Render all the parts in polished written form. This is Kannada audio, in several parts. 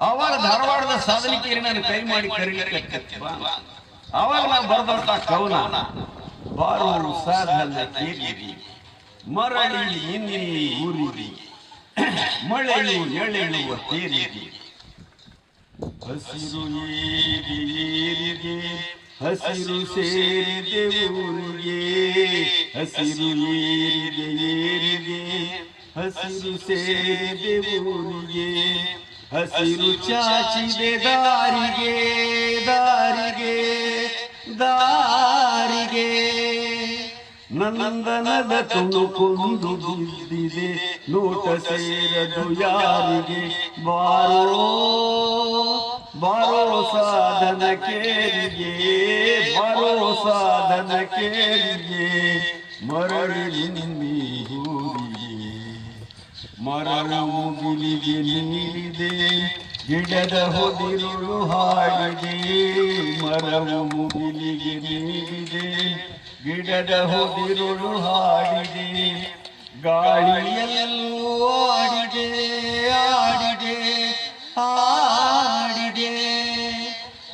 ಅವಾಗ ಧಾರವಾಡದ ಸಾಧನಿಕೇರಿ ನಾನು ಕೈ ಮಾಡಿ ಕರೀಲಿಕ್ಕೆ ಅವಾಗ ನಾವು ಬರೆದಂತ ಕವನ ಬಾರು ಸಾಧನ ಕೇರಿ ಮರಳಿ ಇನ್ನಿ ಊರಿರಿ ಮಳೆಯು ಎಳೆಯುವ ತೇರಿರಿ ಹಸಿರು ಏರಿಗೆ ಹಸಿರು ಸೇರಿದೆ ಊರಿಗೆ ಹಸಿರು ಏರಿಗೆ ಹಸಿರು ಸೇರಿದೆ ಊರಿಗೆ ಹಸಿರು ಚಾಚಿದೆ ದಾರಿಗೆ ದಾರಿಗೆ ದಾರಿಗೆ ನಂದನದ ತುಳುಕೊಂಡು ಬಿದ್ದಿದೆ ನೋಟ ಸೇರದು ಯಾರಿಗೆ ಬಾರೋ ಬಾರೋ ಸಾಧನ ಕೇರಿಗೆ ಬಾರೋ ಸಾಧನ ಕೇರಿಗೆ ಮರಳಿ ನಿನ್ನೂರಿಗೆ ಮರಳು ಮುಗಿಲಿಗೆ ನೀಡಿದೆ ಗಿಡದ ಹೊದಿರುಳು ಹಾಡಿದೆ ಮರಳು ಮುಗಿಲಿಗೆ ನೀಡಿದೆ ಗಿಡದ ಹೊದಿರುಳು ಹಾಡಿದೆ ಗಾಳಿಯಲ್ಲೂ ಆಡಿದೆ ಆಡಿದೆ ಆಡಿದೆ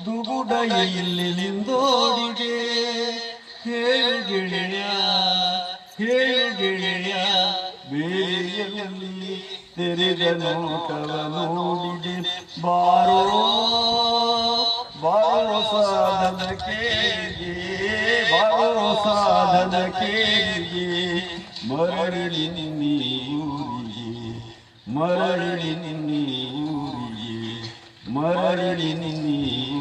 ದುಗುಡ ಎಲ್ಲಿ ನಿಂದೋಡಿದೆ ಹೇಳು ಗೆಳೆಯ ಹೇಳು ಗೆಳೆಯ ಬೇಯಲ್ಲಿ ತೆರೆದ ನೋಟವ ನೋಡಿದೆ ಬಾರೋ ಬಾರೋ ಸಾಧನ ಕೇಳಿಗೆ ಬಾರೋ ಸಾಧನ ಕೇಳಿಗೆ ಮರಳಿ ನಿನ್ನೂರಿಗೆ ಮರಳಿ ನಿನ್ನೂರಿಗೆ ಮರಳಿ ನಿನ್ನೂರಿಗೆ